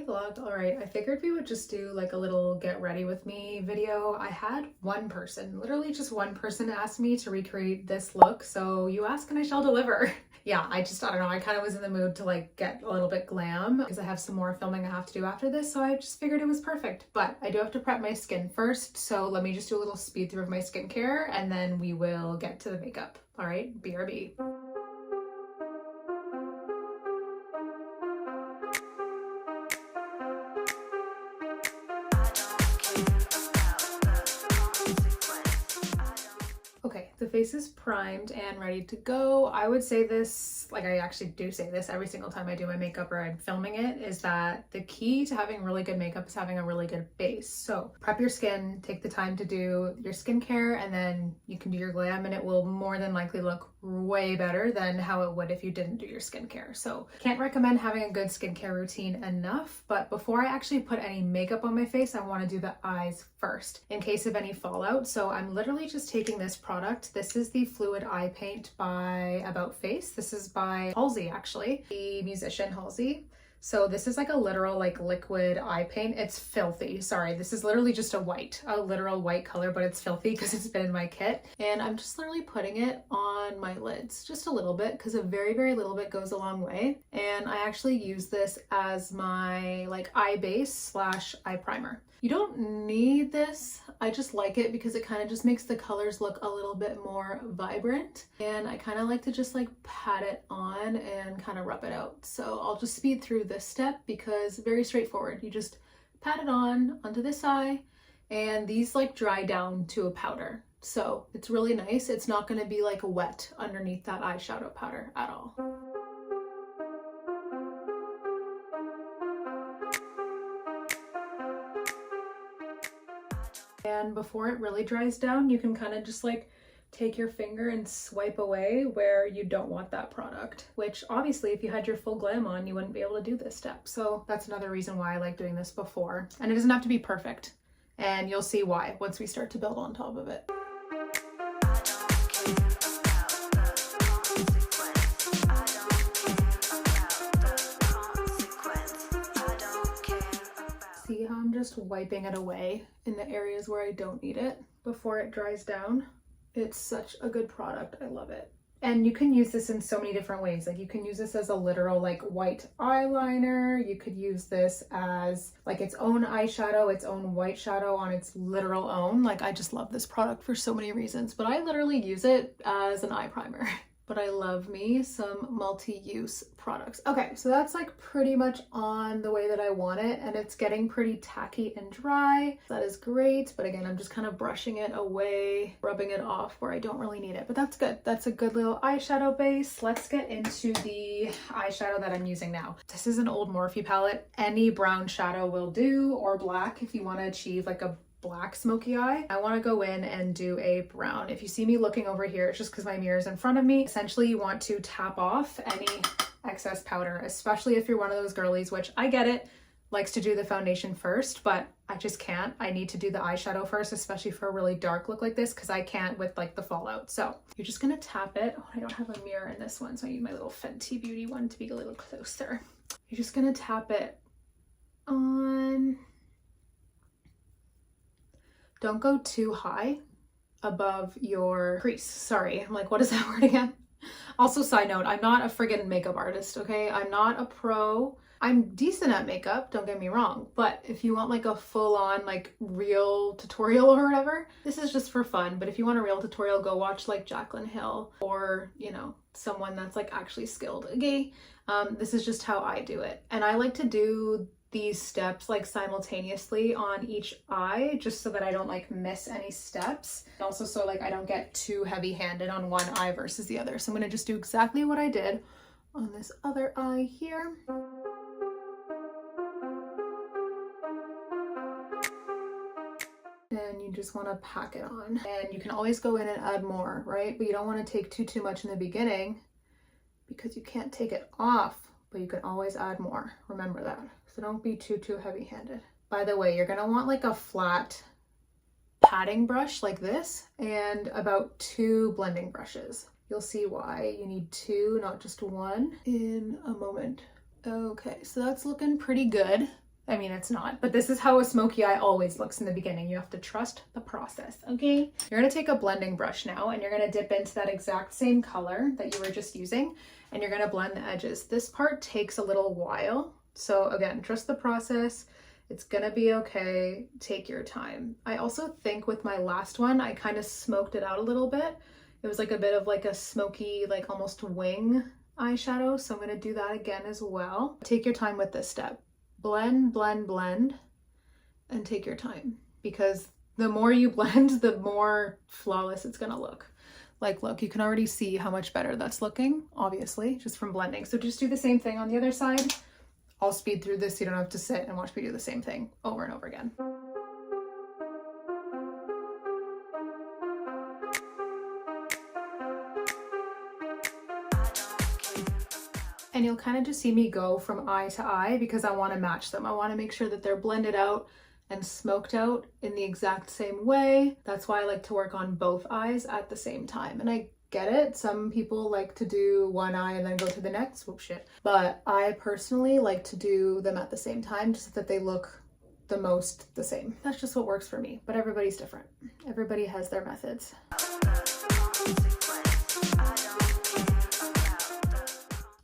vlog. All right, I figured we would just do like a little get ready with me video. I had one person, literally just one person ask me to recreate this look. So you ask and I shall deliver. Yeah, I don't know. I kind of was in the mood to like get a little bit glam because I have some more filming I have to do after this. So I just figured it was perfect, but I do have to prep my skin first. So let me just do a little speed through of my skincare and then we will get to the makeup. All right, BRB. Okay, the face is primed and ready to go. I would say this, like I actually do say this every single time I do my makeup or I'm filming it, is that the key to having really good makeup is having a really good base. So prep your skin, take the time to do your skincare, and then you can do your glam and it will more than likely look way better than how it would if you didn't do your skincare. So can't recommend having a good skincare routine enough, but before I actually put any makeup on my face, I want to do the eyes first in case of any fallout. So I'm literally just taking this product. This is the Fluid Eye Paint by About Face. This is by Halsey, actually, the musician Halsey. So this is like a literal like liquid eye paint. It's filthy. Sorry, this is literally just a literal white color, but it's filthy because it's been in my kit. And I'm just literally putting it on my lids, just a little bit, because a very, very little bit goes a long way. And I actually use this as my like eye base slash eye primer. You don't need this. I just like it because it kind of just makes the colors look a little bit more vibrant. And I kind of like to just like pat it on and kind of rub it out. So I'll just speed through this step because very straightforward. You just pat it on onto this eye and these like dry down to a powder. So it's really nice. It's not going to be like wet underneath that eyeshadow powder at all. And before it really dries down, you can kind of just like take your finger and swipe away where you don't want that product, which obviously if you had your full glam on, you wouldn't be able to do this step. So that's another reason why I like doing this before. And it doesn't have to be perfect. And you'll see why once we start to build on top of it. See how I'm just wiping it away in the areas where I don't need it before it dries down. It's such a good product. I love it. And you can use this in so many different ways. Like you can use this as a literal like white eyeliner. You could use this as like its own eyeshadow, its own white shadow on its literal own. Like I just love this product for so many reasons, but I literally use it as an eye primer. But I love me some multi-use products. Okay, so that's like pretty much on the way that I want it, and it's getting pretty tacky and dry. That is great, but again, I'm just kind of brushing it away, rubbing it off where I don't really need it, but that's good. That's a good little eyeshadow base. Let's get into the eyeshadow that I'm using now. This is an old Morphe palette. Any brown shadow will do, or black if you want to achieve like a black smoky eye. I want to go in and do a brown. If you see me looking over here, it's just because my mirror is in front of me. Essentially, you want to tap off any excess powder, especially if you're one of those girlies, which I get it, likes to do the foundation first, but I just can't. I need to do the eyeshadow first, especially for a really dark look like this, because I can't with like the fallout. So you're just gonna tap it. Oh, I don't have a mirror in this one, so I need my little Fenty Beauty one to be a little closer. You're just gonna tap it on. Don't go too high above your crease. Sorry, I'm like, what is that word again? Also, side note, I'm not a friggin' makeup artist, okay? I'm not a pro. I'm decent at makeup, don't get me wrong, but if you want like a full-on like real tutorial or whatever, this is just for fun. But if you want a real tutorial, go watch like Jaclyn Hill or, you know, someone that's like actually skilled, okay? This is just how I do it. And I like to do these steps like simultaneously on each eye just so that I don't like miss any steps. And also so like I don't get too heavy-handed on one eye versus the other. So I'm gonna just do exactly what I did on this other eye here. And you just want to pack it on. And you can always go in and add more, right? But you don't want to take too much in the beginning because you can't take it off, but you can always add more. Remember that. So don't be too heavy-handed. By the way, you're gonna want like a flat patting brush like this and about 2 blending brushes. You'll see why you need 2, not just 1 in a moment. Okay, so that's looking pretty good. I mean, it's not, but this is how a smoky eye always looks in the beginning. You have to trust the process, okay? You're gonna take a blending brush now and you're gonna dip into that exact same color that you were just using and you're gonna blend the edges. This part takes a little while. So again, trust the process. It's gonna be okay. Take your time. I also think with my last one, I kind of smoked it out a little bit. It was like a bit of like a smoky, like almost wing eyeshadow. So I'm gonna do that again as well. Take your time with this step. Blend, blend, blend, and take your time, because the more you blend, the more flawless it's gonna look. Like, look, you can already see how much better that's looking, obviously, just from blending. So just do the same thing on the other side. I'll speed through this so you don't have to sit and watch me do the same thing over and over again. And you'll kind of just see me go from eye to eye because I want to match them. I want to make sure that they're blended out and smoked out in the exact same way. That's why I like to work on both eyes at the same time. And I get it. Some people like to do one eye and then go to the next. Whoop, shit. But I personally like to do them at the same time just so that they look the most the same. That's just what works for me. But everybody's different. Everybody has their methods.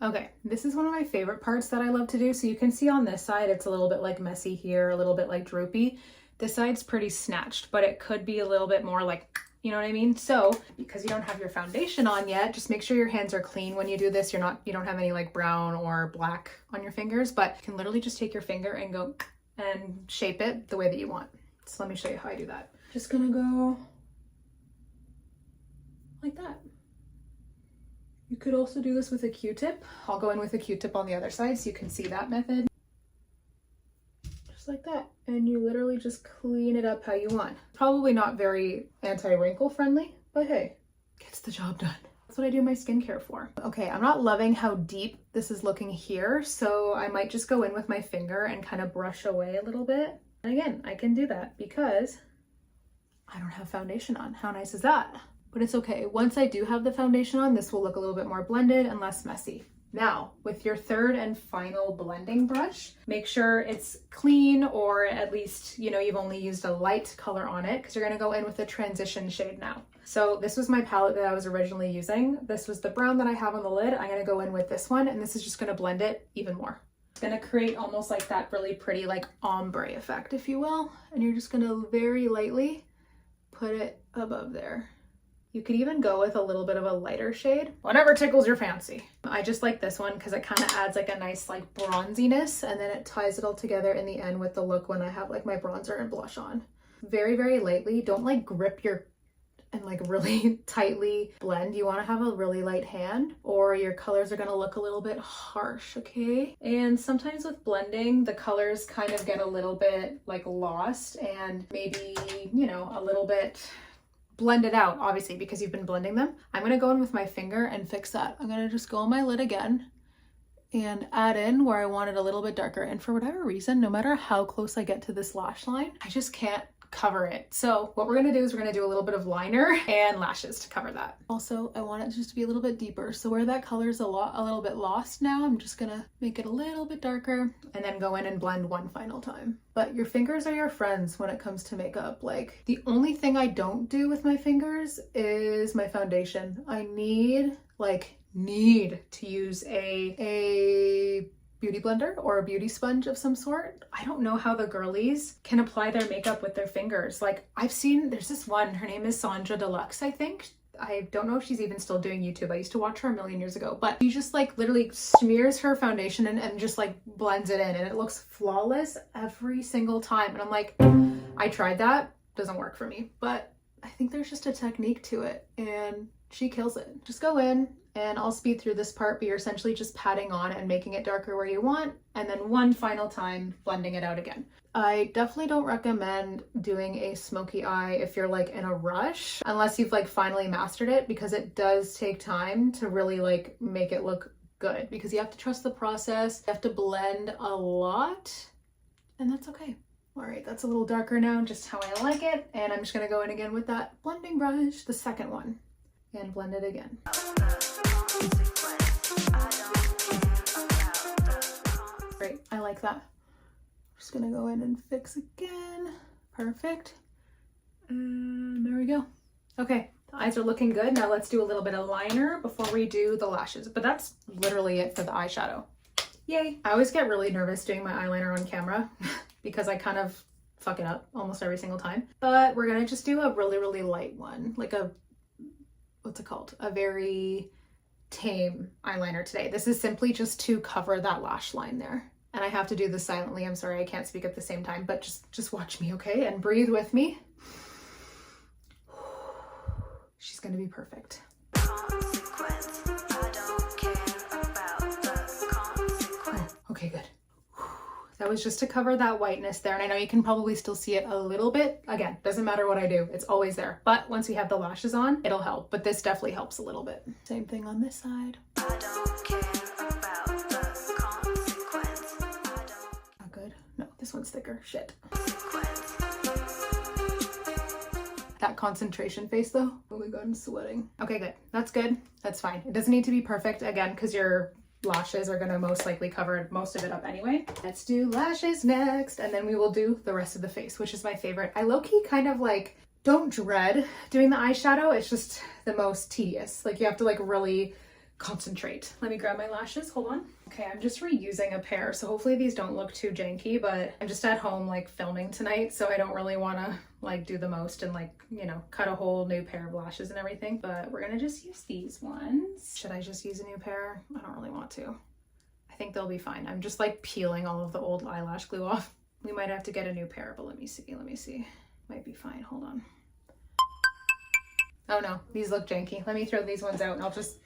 Okay, this is one of my favorite parts that I love to do. So you can see on this side, it's a little bit like messy here, a little bit like droopy. This side's pretty snatched, but it could be a little bit more like, you know what I mean? So because you don't have your foundation on yet, just make sure your hands are clean when you do this. You don't have any like brown or black on your fingers, but you can literally just take your finger and go and shape it the way that you want. So let me show you how I do that. Just gonna go like that. You could also do this with a Q-tip. I'll go in with a Q-tip on the other side so you can see that method. Just like that. And you literally just clean it up how you want. Probably not very anti-wrinkle friendly, but hey, gets the job done. That's what I do my skincare for. Okay, I'm not loving how deep this is looking here, so I might just go in with my finger and kind of brush away a little bit. And again, I can do that because I don't have foundation on. How nice is that? But it's okay. Once I do have the foundation on, this will look a little bit more blended and less messy. Now, with your third and final blending brush, make sure it's clean, or at least, you know, you've only used a light color on it, because you're gonna go in with a transition shade now. So this was my palette that I was originally using. This was the brown that I have on the lid. I'm gonna go in with this one, and this is just gonna blend it even more. It's gonna create almost like that really pretty like ombre effect, if you will. And you're just gonna very lightly put it above there. You could even go with a little bit of a lighter shade, whatever tickles your fancy. I just like this one because it kind of adds like a nice like bronziness, and then it ties it all together in the end with the look when I have like my bronzer and blush on. Very, very lightly. Don't like grip your and like really tightly blend. You want to have a really light hand or your colors are going to look a little bit harsh, okay? And sometimes with blending, the colors kind of get a little bit like lost and maybe, you know, a little bit blended out, obviously, because you've been blending them. I'm gonna go in with my finger and fix that. I'm gonna just go on my lid again and add in where I want it a little bit darker. And for whatever reason, no matter how close I get to this lash line, I just can't cover it. So what we're gonna do is we're gonna do a little bit of liner and lashes to cover that. Also, I want it just to be a little bit deeper. So where that color is a little bit lost now, I'm just gonna make it a little bit darker and then go in and blend one final time. But your fingers are your friends when it comes to makeup. Like, the only thing I don't do with my fingers is my foundation. I need to use a beauty blender or a beauty sponge of some sort. I don't know how the girlies can apply their makeup with their fingers. Like, I've seen, there's this one, her name is Sandra Deluxe, I think. I don't know if she's even still doing YouTube. I used to watch her a million years ago, but she just like literally smears her foundation and just like blends it in, and it looks flawless every single time. And I'm like, I tried that, doesn't work for me, but I think there's just a technique to it and she kills it. Just go in, and I'll speed through this part, but you're essentially just patting on and making it darker where you want, and then one final time blending it out again. I definitely don't recommend doing a smoky eye if you're like in a rush, unless you've like finally mastered it, because it does take time to really like make it look good, because you have to trust the process, you have to blend a lot, and that's okay. All right, that's a little darker now, just how I like it, and I'm just gonna go in again with that blending brush, the second one, and blend it again. Great, I like that. Just gonna go in and fix again. Perfect. And there we go. Okay, the eyes are looking good. Now let's do a little bit of liner before we do the lashes, but that's literally it for the eyeshadow. Yay. I always get really nervous doing my eyeliner on camera because I kind of fuck it up almost every single time. But we're gonna just do a really, really light one, like a, what's it called? A very tame eyeliner today. This is simply just to cover that lash line there. And I have to do this silently. I'm sorry, I can't speak at the same time, but just watch me, okay? And breathe with me. She's gonna be perfect. Okay, good. That was just to cover that whiteness there. And I know you can probably still see it a little bit. Again, doesn't matter what I do, it's always there. But once we have the lashes on, it'll help. But this definitely helps a little bit. Same thing on this side. I don't care about the consequence. Not good. No, this one's thicker. Shit. That concentration face though. Oh my god, I'm sweating. Okay, good. That's good. That's fine. It doesn't need to be perfect again because your lashes are gonna most likely cover most of it up anyway. Let's do lashes next, and then we will do the rest of the face, which is my favorite. I low-key kind of like don't dread doing the eyeshadow. It's just the most tedious. Like you have to like really concentrate. Let me grab my lashes, hold on. Okay, I'm just reusing a pair, so hopefully these don't look too janky, but I'm just at home like filming tonight, so I don't really wanna like do the most and like, you know, cut a whole new pair of lashes and everything, but we're gonna just use these ones. Should I just use a new pair? I don't really want to. I think they'll be fine. I'm just like peeling all of the old eyelash glue off. We might have to get a new pair, but let me see. Might be fine, hold on. Oh no, these look janky. Let me throw these ones out and I'll just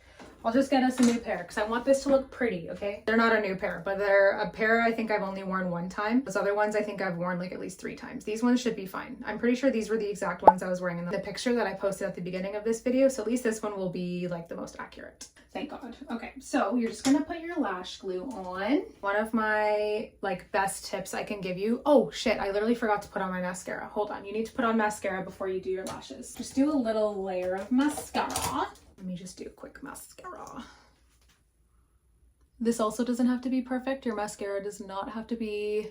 get us a new pair because I want this to look pretty, okay? They're not a new pair, but they're a pair I think I've only worn one time. Those other ones I think I've worn like at least 3 times. These ones should be fine. I'm pretty sure these were the exact ones I was wearing in the picture that I posted at the beginning of this video, so at least this one will be like the most accurate. Thank God. Okay, so you're just gonna put your lash glue on. One of my like best tips I can give you. Oh shit, I literally forgot to put on my mascara. Hold on, you need to put on mascara before you do your lashes. Just do a little layer of mascara. Let me just do a quick mascara. This also doesn't have to be perfect. Your mascara does not have to be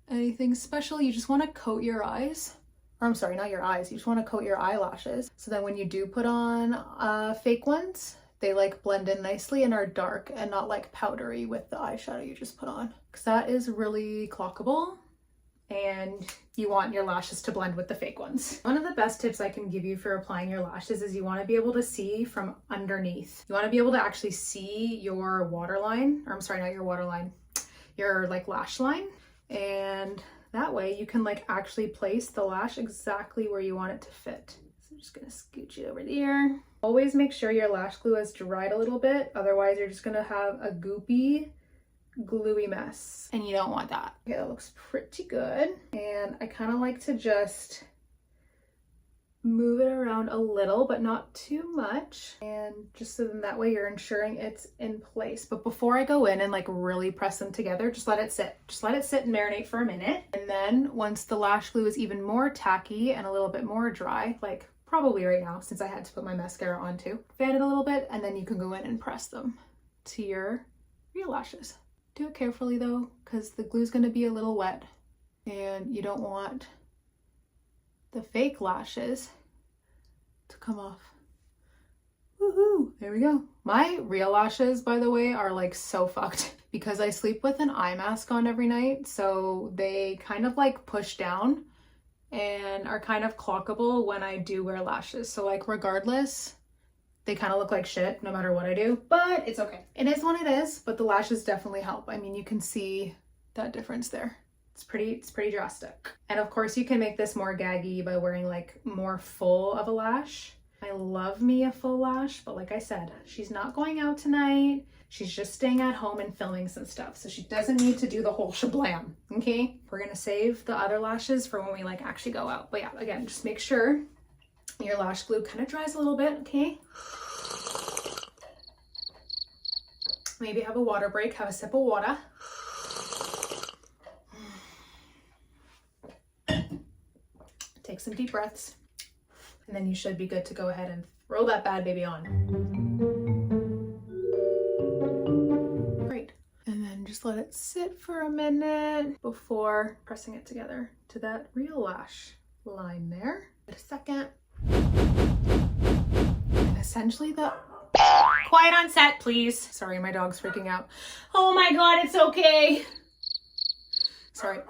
anything special. You just want to coat your eyes. Or I'm sorry, not your eyes. You just want to coat your eyelashes. So then when you do put on fake ones, they like blend in nicely and are dark and not like powdery with the eyeshadow you just put on. Because that is really clockable. And you want your lashes to blend with the fake ones. One of the best tips I can give you for applying your lashes is you want to be able to see from underneath. You want to be able to actually see your waterline, or I'm sorry, not your waterline, your like lash line. And that way you can like actually place the lash exactly where you want it to fit. So I'm just gonna scooch it over there. Always make sure your lash glue has dried a little bit. Otherwise you're just gonna have a goopy, gluey mess and you don't want that. Okay, that looks pretty good. And I kind of like to just move it around a little but not too much, and just so then that way you're ensuring it's in place. But before I go in and like really press them together, just let it sit and marinate for a minute. And then once the lash glue is even more tacky and a little bit more dry, like probably right now since I had to put my mascara on too, fan it a little bit and then you can go in and press them to your real lashes. Do it carefully though, because the glue is going to be a little wet and you don't want the fake lashes to come off. Woohoo! There we go. My real lashes, by the way, are like so fucked because I sleep with an eye mask on every night, so they kind of like push down and are kind of clockable when I do wear lashes. So like regardless, they kind of look like shit no matter what I do, but it's okay. It is what it is, but the lashes definitely help. I mean, you can see that difference there. It's pretty drastic. And of course you can make this more gaggy by wearing like more full of a lash. I love me a full lash, but like I said, she's not going out tonight. She's just staying at home and filming some stuff. So she doesn't need to do the whole shablam, okay? We're gonna save the other lashes for when we like actually go out. But yeah, again, just make sure your lash glue kind of dries a little bit, okay? Maybe have a water break, have a sip of water. Take some deep breaths, and then you should be good to go ahead and throw that bad baby on. Great. And then just just let it sit for a minute before pressing it together to that real lash line there. Wait a second. And essentially the... Quiet on set, please. Sorry, my dog's freaking out. Oh my God, it's okay. Sorry.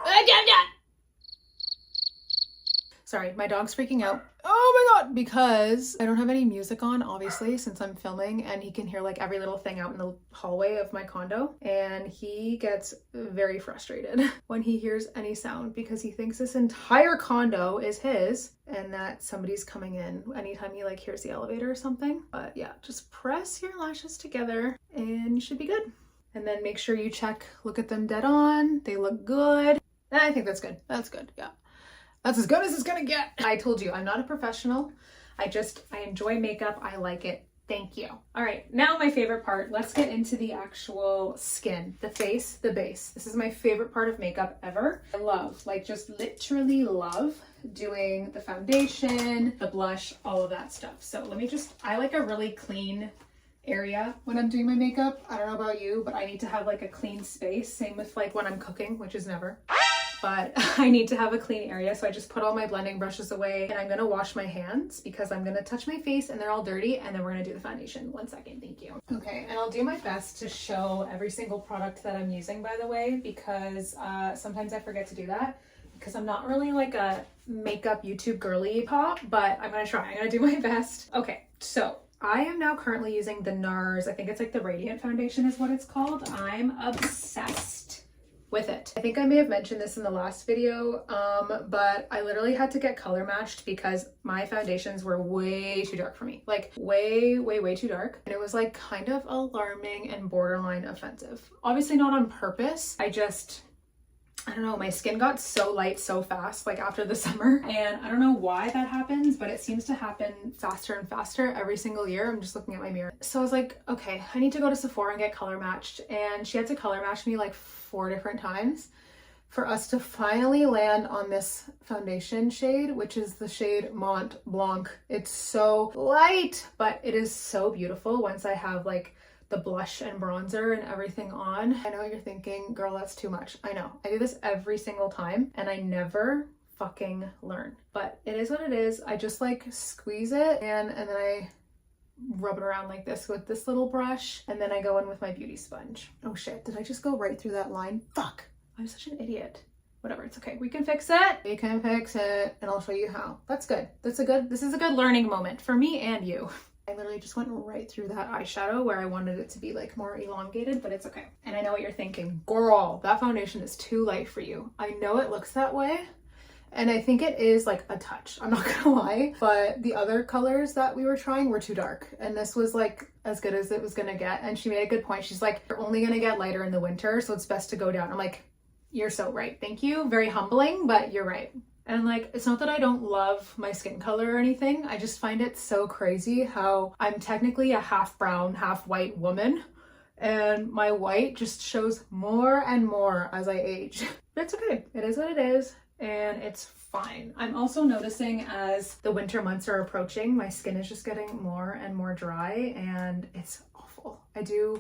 Sorry, my dog's freaking out. Oh my God, because I don't have any music on, obviously, since I'm filming, and he can hear like every little thing out in the hallway of my condo, and he gets very frustrated when he hears any sound because he thinks this entire condo is his and that somebody's coming in anytime he like hears the elevator or something. But yeah, just press your lashes together and you should be good. And then make sure you check, look at them dead on. They look good. And I think that's good. That's good, yeah. That's as good as it's gonna get. I told you, I'm not a professional. I enjoy makeup. I like it. Thank you. All right, now my favorite part. Let's get into the actual skin, the face, the base. This is my favorite part of makeup ever. I love, like just literally love doing the foundation, the blush, all of that stuff. So let me I like a really clean area when I'm doing my makeup. I don't know about you, but I need to have like a clean space. Same with like when I'm cooking, which is never. But I need to have a clean area, so I just put all my blending brushes away and I'm gonna wash my hands because I'm gonna touch my face and they're all dirty, and then we're gonna do the foundation. 1 second, thank you. Okay, and I'll do my best to show every single product that I'm using, by the way, because sometimes I forget to do that because I'm not really like a makeup YouTube girly pop, but I'm gonna try. I'm gonna do my best. Okay, so I am now currently using the NARS, I think it's like the Radiant Foundation is what it's called. I'm obsessed with it. I think I may have mentioned this in the last video, but I literally had to get color matched because my foundations were way too dark for me. Like way too dark. And it was like kind of alarming and borderline offensive. Obviously not on purpose. I don't know, my skin got so light so fast, like after the summer, and I don't know why that happens, but it seems to happen faster and faster every single year. I'm just looking at my mirror. So I was like, okay, I need to go to Sephora and get color matched, and she had to color match me like 4 different times for us to finally land on this foundation shade, which is the shade Mont Blanc. It's so light, but it is so beautiful once I have like the blush and bronzer and everything on. I know you're thinking, girl, that's too much. I know. I do this every single time and I never fucking learn. But it is what it is. I just like squeeze it and then I rub it around like this with this little brush, and then I go in with my beauty sponge. Oh shit, did I just go right through that line? Fuck, I'm such an idiot. Whatever, it's okay. We can fix it. We can fix it, and I'll show you how. That's good. This is a good learning moment for me and you. I literally just went right through that eyeshadow where I wanted it to be like more elongated, but it's okay. And I know what you're thinking. Girl, that foundation is too light for you. I know it looks that way, and I think it is like a touch. I'm not gonna lie, but the other colors that we were trying were too dark, and this was like as good as it was gonna get. And she made a good point. She's like, you're only gonna get lighter in the winter, so it's best to go down. I'm like, you're so right. Thank you. Very humbling, but you're right. And like, it's not that I don't love my skin color or anything. I just find it so crazy how I'm technically a half brown, half white woman, and my white just shows more and more as I age. But it's okay. It is what it is, and it's fine. I'm also noticing as the winter months are approaching, my skin is just getting more and more dry, and it's awful.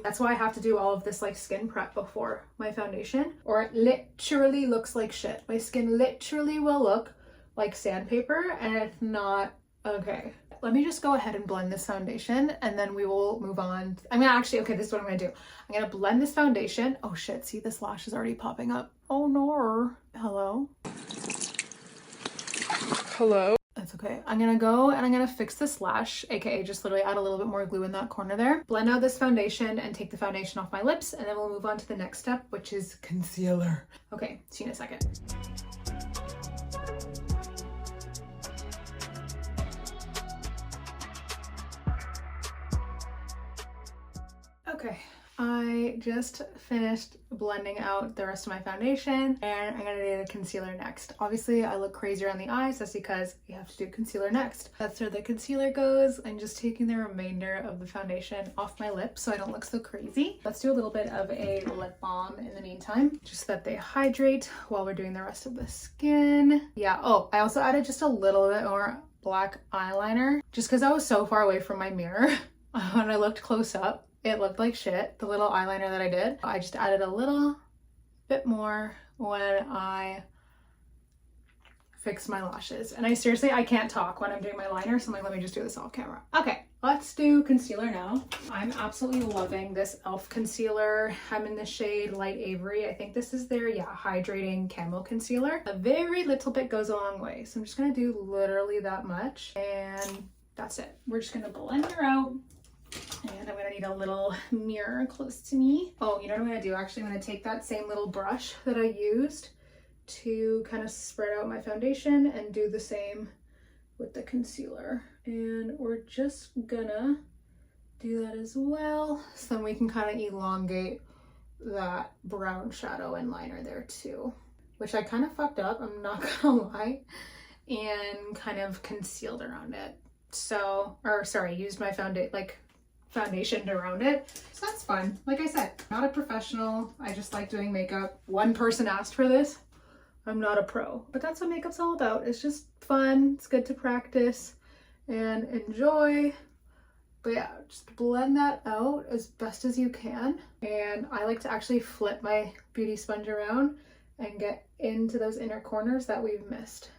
That's why I have to do all of this like skin prep before my foundation, or it literally looks like shit. My skin literally will look like sandpaper, and it's not okay. Let me just go ahead and blend this foundation, and then we will move on. I'm gonna actually, okay, this is what I'm gonna do. I'm gonna blend this foundation. Oh shit, see, this lash is already popping up. Oh no. Hello? Hello? That's okay. I'm gonna go and I'm gonna fix this lash, aka just literally add a little bit more glue in that corner there. Blend out this foundation and take the foundation off my lips, and then we'll move on to the next step, which is concealer. Okay, see you in a second. Okay, I just finished blending out the rest of my foundation, and I'm gonna do the concealer next. Obviously, I look crazy around the eyes. That's because we have to do concealer next. That's where the concealer goes. I'm just taking the remainder of the foundation off my lips so I don't look so crazy. Let's do a little bit of a lip balm in the meantime, just so that they hydrate while we're doing the rest of the skin. Yeah, oh, I also added just a little bit more black eyeliner, just because I was so far away from my mirror. When I looked close up, it looked like shit. The little eyeliner that I did, I just added a little bit more when I fixed my lashes. And I can't talk when I'm doing my liner, so I'm like, let me just do this off camera. Okay, let's do concealer now. I'm absolutely loving this e.l.f. concealer. I'm in the shade Light Avery. I think this is their, hydrating camo concealer. A very little bit goes a long way. So I'm just gonna do literally that much, and that's it. We're just gonna blend her out. And I'm gonna need a little mirror close to me. Oh, you know what I'm gonna do? Actually, I'm gonna take that same little brush that I used to kind of spread out my foundation and do the same with the concealer. And we're just gonna do that as well, so then we can kind of elongate that brown shadow and liner there too, which I kind of fucked up, I'm not gonna lie, and kind of concealed around it. So, or sorry, used my foundation around it. So that's fun. Like I said, not a professional. I just like doing makeup. One person asked for this. I'm not a pro, but that's what makeup's all about. It's just fun. It's good to practice and enjoy. But yeah, just blend that out as best as you can. And I like to actually flip my beauty sponge around and get into those inner corners that we've missed.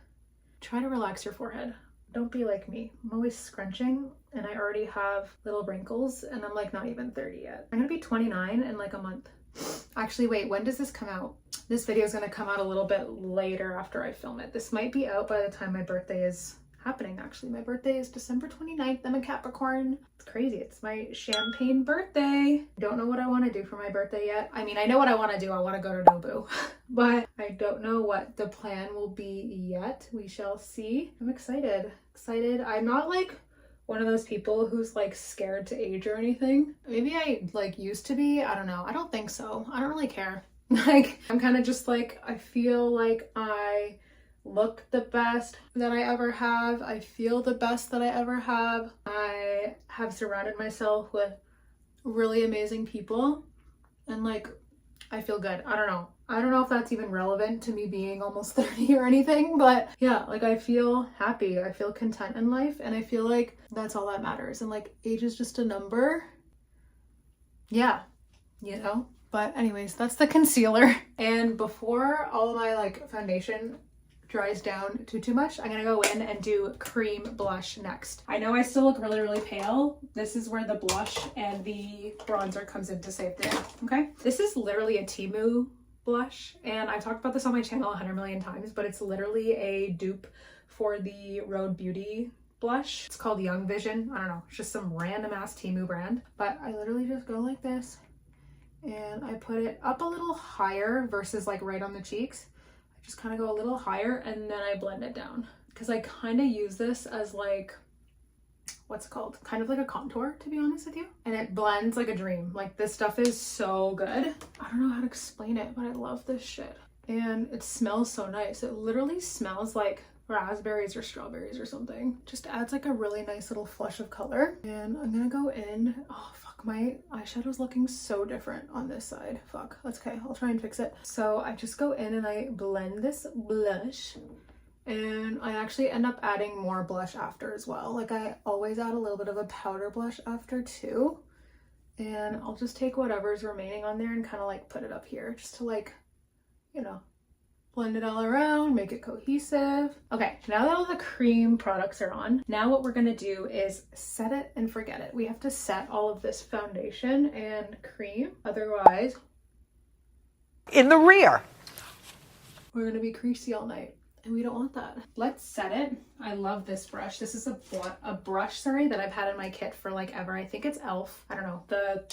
Try to relax your forehead. Don't be like me. I'm always scrunching and I already have little wrinkles and I'm like not even 30 yet. I'm gonna be 29 in like a month. Actually, wait, when does this come out? This video is gonna come out a little bit later after I film it. This might be out by the time my birthday is happening, actually. My birthday is December 29th. I'm a Capricorn. It's crazy. It's my champagne birthday. Don't know what I want to do for my birthday yet. I mean, I know what I want to do. I want to go to Nobu, but I don't know what the plan will be yet. We shall see. I'm excited. I'm not like one of those people who's like scared to age or anything. Maybe I like used to be. I don't know. I don't think so. I don't really care. Like, I'm kind of just like, I feel like I look the best that I ever have. I feel the best that I ever have. I have surrounded myself with really amazing people and like, I feel good. I don't know. I don't know if that's even relevant to me being almost 30 or anything, but yeah, like I feel happy. I feel content in life and I feel like that's all that matters. And like age is just a number. Yeah, you know? But anyways, that's the concealer. And before all of my like foundation dries down too much, I'm gonna go in and do cream blush next. I know I still look really pale. This is where the blush and the bronzer comes in to save the day, okay? This is literally a Temu blush, and I've talked about this on my channel 100 million times, but it's literally a dupe for the Rhode Beauty blush. It's called Young Vision. I don't know, it's just some random ass Temu brand, but I literally just go like this and I put it up a little higher versus like right on the cheeks. I just kind of go a little higher and then I blend it down because I kind of use this as like, what's it called? Kind of like a contour, to be honest with you. And it blends like a dream. Like this stuff is so good. I don't know how to explain it, but I love this shit. And it smells so nice. It literally smells like raspberries or strawberries or something. Just adds like a really nice little flush of color. And I'm gonna go in, oh fuck, my eyeshadow's looking so different on this side. Fuck, that's okay, I'll try and fix it. So I just go in and I blend this blush. And I actually end up adding more blush after as well. Like I always add a little bit of a powder blush after too. And I'll just take whatever's remaining on there and kind of like put it up here just to like, you know, blend it all around, make it cohesive. Okay, now that all the cream products are on, now what we're gonna do is set it and forget it. We have to set all of this foundation and cream, otherwise in the rear we're gonna be creasy all night. And we don't want that. Let's set it. I love this brush. This is a brush, that I've had in my kit for like ever. I think it's e.l.f. I don't know. The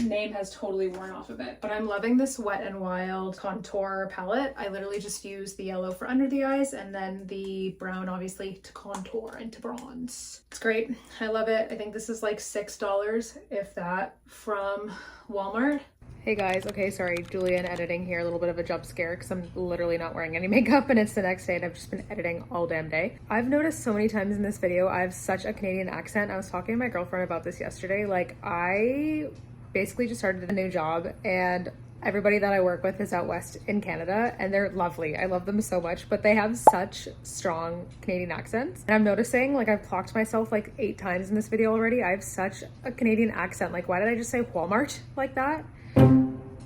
name has totally worn off of it, but I'm loving this Wet n Wild contour palette. I literally just use the yellow for under the eyes and then the brown obviously to contour and to bronze. It's great. I love it. I think this is like $6, if that, from Walmart. Hey guys, okay, sorry, Julia in editing here, a little bit of a jump scare because I'm literally not wearing any makeup and it's the next day and I've just been editing all damn day. I've noticed so many times in this video I have such a Canadian accent. I was talking to my girlfriend about this yesterday. Like, I basically just started a new job and Everybody that I work with is out west in Canada and they're lovely. I love them so much, but they have such strong Canadian accents. And I'm noticing, like, I've clocked myself like 8 times in this video already. I have such a Canadian accent. Like, why did I just say Walmart like that?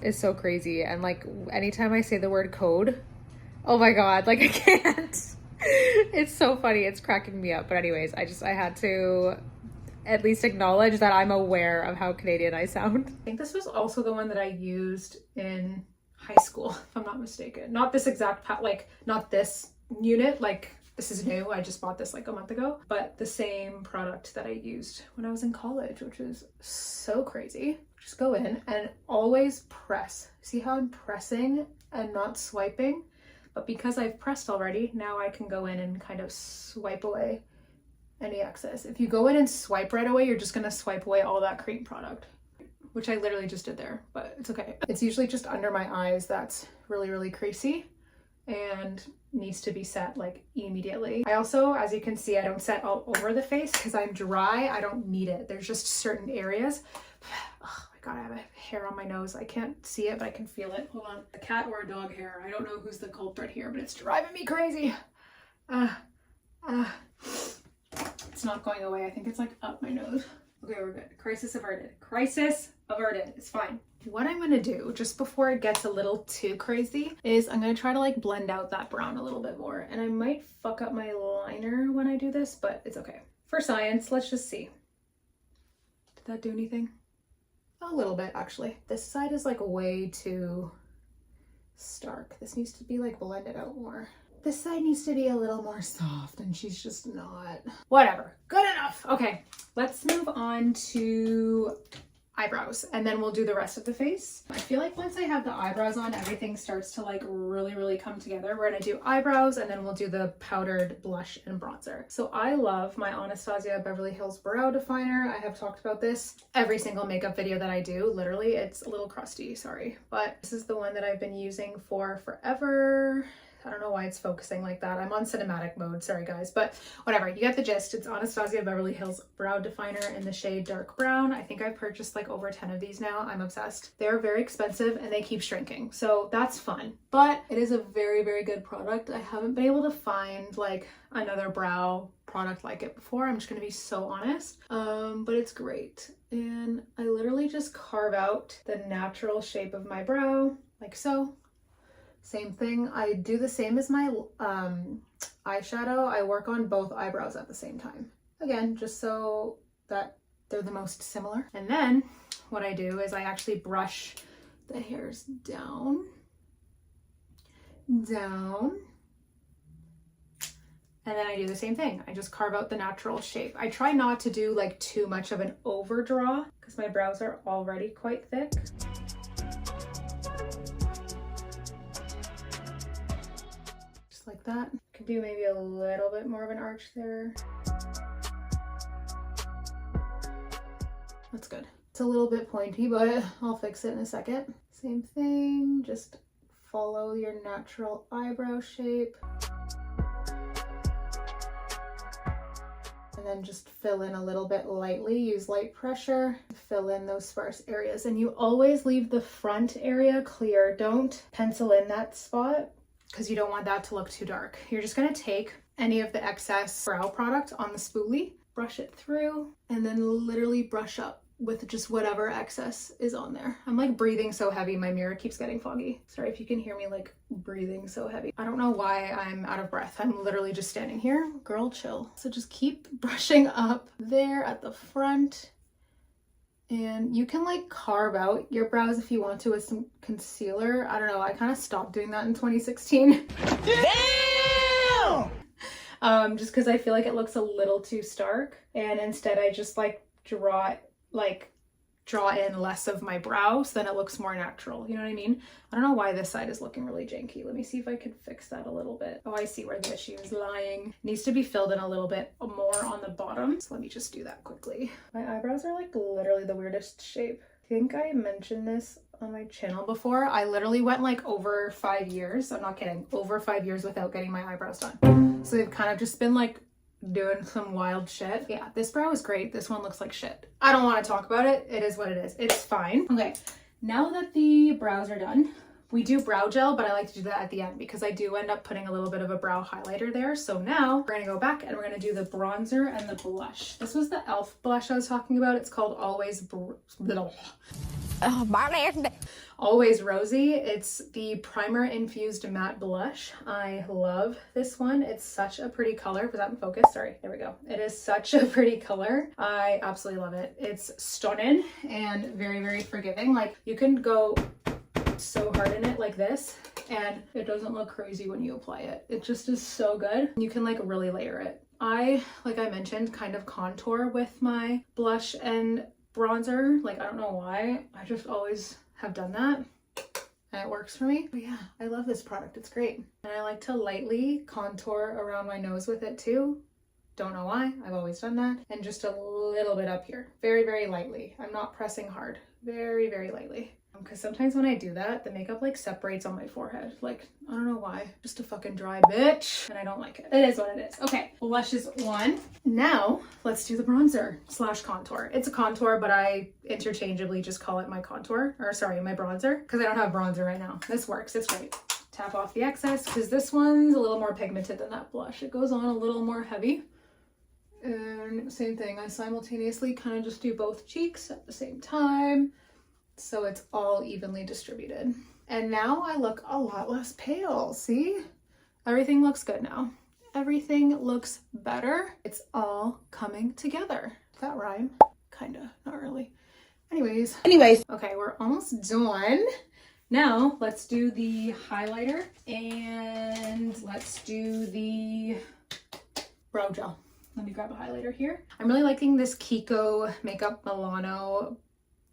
It's so crazy. And like, anytime I say the word code, oh my God, like I can't. It's so funny. It's cracking me up. But anyways, I had to at least acknowledge that I'm aware of how Canadian I sound. I think this was also the one that I used in high school, if I'm not mistaken. Not this exact, like not this unit, like this is new. I just bought this like a month ago, but the same product that I used when I was in college, which is so crazy. Just go in and always press. See how I'm pressing and not swiping? But because I've pressed already, now I can go in and kind of swipe away any excess. If you go in and swipe right away, you're just gonna swipe away all that cream product, which I literally just did there, but it's okay. It's usually just under my eyes that's really, really creasy and needs to be set like immediately. I also, as you can see, I don't set all over the face because I'm dry. I don't need it. There's just certain areas. Oh my God, I have a hair on my nose. I can't see it, but I can feel it. Hold on. A cat or a dog hair. I don't know who's the culprit here, but it's driving me crazy. It's not going away. I think it's like up my nose. Okay, we're good. Crisis averted. Crisis averted. It's fine. What I'm gonna do just before it gets a little too crazy is I'm gonna try to like blend out that brown a little bit more. And I might fuck up my liner when I do this, but it's okay. For science, let's just see. Did that do anything? A little bit, actually. This side is like way too stark. This needs to be like blended out more. This side needs to be a little more soft and she's just not. Whatever, good enough. Okay, let's move on to eyebrows and then we'll do the rest of the face. I feel like once I have the eyebrows on, everything starts to like really, really come together. We're gonna do eyebrows and then we'll do the powdered blush and bronzer. So I love my Anastasia Beverly Hills Brow Definer. I have talked about this every single makeup video that I do. Literally, it's a little crusty, sorry. But this is the one that I've been using for forever. I don't know why it's focusing like that. I'm on cinematic mode, sorry guys, but whatever, you get the gist. It's Anastasia Beverly Hills Brow Definer in the shade dark brown. I think I've purchased like over 10 of these now. I'm obsessed. They're very expensive and they keep shrinking, so that's fun. But it is a very, very good product. I haven't been able to find like another brow product like it before. I'm just gonna be so honest, but it's great. And I literally just carve out the natural shape of my brow, like so. Same thing. I do the same as my eyeshadow. I work on both eyebrows at the same time. Again, just so that they're the most similar. And then what I do is I actually brush the hairs down, and then I do the same thing. I just carve out the natural shape. I try not to do like too much of an overdraw because my brows are already quite thick. Like that. Could do maybe a little bit more of an arch there. That's good. It's a little bit pointy, but I'll fix it in a second. Same thing, just follow your natural eyebrow shape. And then just fill in a little bit lightly, use light pressure, fill in those sparse areas. And you always leave the front area clear. Don't pencil in that spot, because you don't want that to look too dark. You're just gonna take any of the excess brow product on the spoolie, brush it through, and then literally brush up with just whatever excess is on there. I'm like breathing so heavy, my mirror keeps getting foggy. Sorry if you can hear me like breathing so heavy. I don't know why I'm out of breath. I'm literally just standing here. Girl, chill. So just keep brushing up there at the front. And you can like carve out your brows if you want to with some concealer. I don't know, I kind of stopped doing that in 2016. Damn! Just because I feel like it looks a little too stark. And instead I just like draw in less of my brow so then it looks more natural. You know what I mean? I don't know why this side is looking really janky. Let me see if I can fix that a little bit. Oh, I see where the issue is lying. It needs to be filled in a little bit more on the bottom. So let me just do that quickly. My eyebrows are like literally the weirdest shape. I think I mentioned this on my channel before. I literally went like over 5 years. I'm not kidding. Over 5 years without getting my eyebrows done. So they've kind of just been like doing some wild shit. Yeah, this brow is great. This one looks like shit. I don't want to talk about it. It is what it is. It's fine. Okay, Now that the brows are done, we do brow gel, but I like to do that at the end because I do end up putting a little bit of a brow highlighter there. So now we're gonna go back and we're gonna do the bronzer and the blush. This was the e.l.f. blush I was talking about. It's called Always Rosy. It's the primer infused matte blush. I love this one. It's such a pretty color. Was that in focus? Sorry, there we go. It is such a pretty color. I absolutely love it. It's stunning and very, very forgiving. Like you can go so hard in it like this and it doesn't look crazy when you apply it. It just is so good. You can like really layer it. Like I mentioned, kind of contour with my blush and bronzer. Like I don't know why, I just always have done that and it works for me. But yeah, I love this product. It's great. And I like to lightly contour around my nose with it too. Don't know why, I've always done that. And just a little bit up here, very, very lightly. I'm not pressing hard, very, very lightly. Because sometimes when I do that, the makeup like separates on my forehead. Like, I don't know why. Just a fucking dry bitch. And I don't like it. It is what it is. Okay, blush is one. Now, let's do the bronzer / contour. It's a contour, but I interchangeably just call it my contour. Or sorry, my bronzer. Because I don't have bronzer right now. This works, it's great. Tap off the excess because this one's a little more pigmented than that blush. It goes on a little more heavy. And same thing, I simultaneously kind of just do both cheeks at the same time. So it's all evenly distributed. And now I look a lot less pale, see? Everything looks good now. Everything looks better. It's all coming together. Does that rhyme? Kinda, not really. Anyways. Okay, we're almost done. Now let's do the highlighter and let's do the brow gel. Let me grab a highlighter here. I'm really liking this Kiko Makeup Milano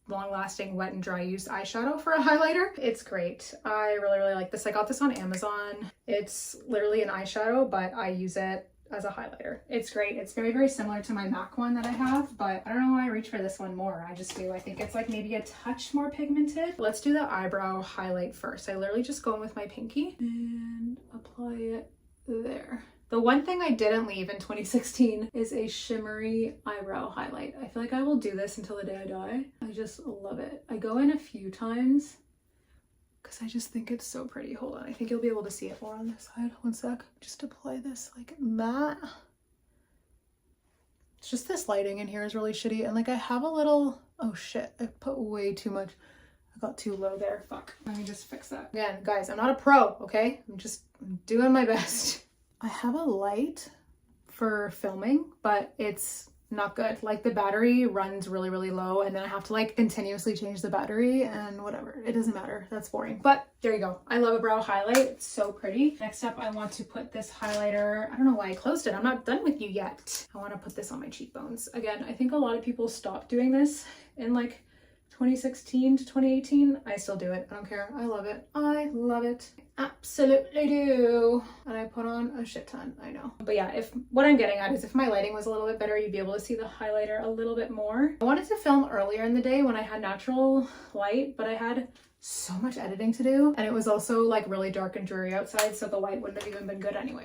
long-lasting wet and dry use eyeshadow for a highlighter. It's great. I really, really like this. I got this on Amazon. It's literally an eyeshadow, but I use it as a highlighter. It's great. It's very, very similar to my MAC one that I have, but I don't know why I reach for this one more. I just do. I think it's like maybe a touch more pigmented. Let's do the eyebrow highlight first. I literally just go in with my pinky and apply it there. The one thing I didn't leave in 2016 is a shimmery eyebrow highlight. I feel like I will do this until the day I die. I just love it. I go in a few times because I just think it's so pretty. Hold on, I think you'll be able to see it more on this side. One sec. Just apply this like that. It's just this lighting in here is really shitty. And like I have a little, oh shit, I put way too much. I got too low there, fuck. Let me just fix that. Again, guys, I'm not a pro, okay? I'm doing my best. I have a light for filming, but it's not good. Like the battery runs really, really low and then I have to like continuously change the battery and whatever. It doesn't matter. That's boring. But there you go. I love a brow highlight. It's so pretty. Next up, I want to put this highlighter. I don't know why I closed it. I'm not done with you yet. I want to put this on my cheekbones. Again, I think a lot of people stopped doing this in like 2016 to 2018. I still do it. I don't care. I love it. I love it. Absolutely do. And I put on a shit ton, I know. But yeah, if what I'm getting at is if my lighting was a little bit better, you'd be able to see the highlighter a little bit more. I wanted to film earlier in the day when I had natural light, but I had so much editing to do. And it was also like really dark and dreary outside, so the light wouldn't have even been good anyway.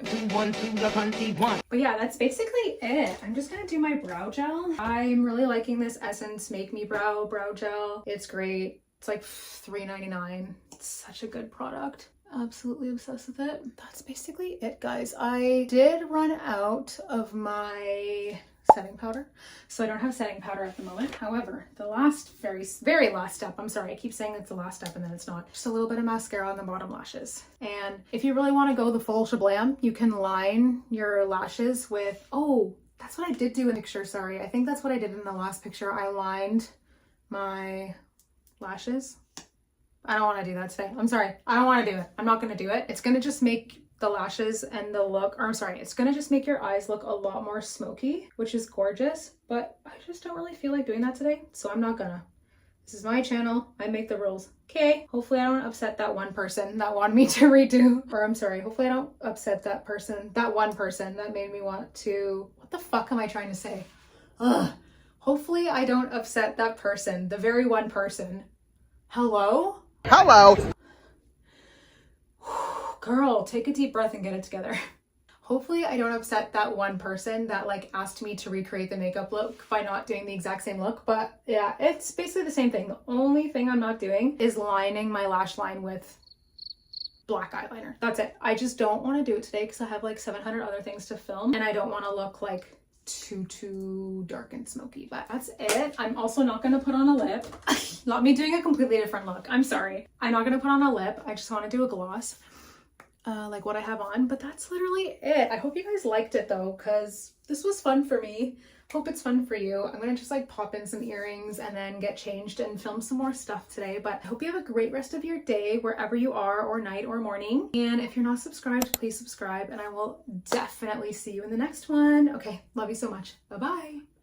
But yeah, that's basically it. I'm just gonna do my brow gel. I'm really liking this Essence Make Me Brow Gel. It's great. It's like $3.99. It's such a good product. Absolutely obsessed with it. That's basically it, guys. I did run out of my setting powder, so I don't have setting powder at the moment. However, the last, very last step, I'm sorry, I keep saying it's the last step and then it's not, just a little bit of mascara on the bottom lashes. And if you really want to go the full shablam, you can line your lashes with, oh, that's what I did do in the picture, sorry. I think that's what I did in the last picture. I lined my lashes. I don't want to do that today. I'm sorry. I don't want to do it. I'm not going to do it. It's going to just make the lashes and the look, or I'm sorry, it's going to just make your eyes look a lot more smoky, which is gorgeous, but I just don't really feel like doing that today. So I'm not gonna. This is my channel. I make the rules. Okay. Hopefully I don't upset that one person that wanted me to redo, or I'm sorry. Hopefully I don't upset that person, that one person that made me want to, what the fuck am I trying to say? Ugh. Hopefully I don't upset that person, the very one person. Hello? Hello. Girl, take a deep breath and get it together. Hopefully I don't upset that one person that like asked me to recreate the makeup look by not doing the exact same look. But yeah, it's basically the same thing. The only thing I'm not doing is lining my lash line with black eyeliner. That's it. I just don't want to do it today because I have like 700 other things to film and I don't want to look like too dark and smoky. But that's it. I'm also not going to put on a lip. Not me doing a completely different look. I'm sorry. I'm not going to put on a lip. I just want to do a gloss. Like what I have on, but that's literally it. I hope you guys liked it though, because this was fun for me. Hope it's fun for you. I'm gonna just like pop in some earrings and then get changed and film some more stuff today. But I hope you have a great rest of your day wherever you are, or night or morning. And if you're not subscribed, please subscribe, and I will definitely see you in the next one. Okay, love you so much. Bye-bye.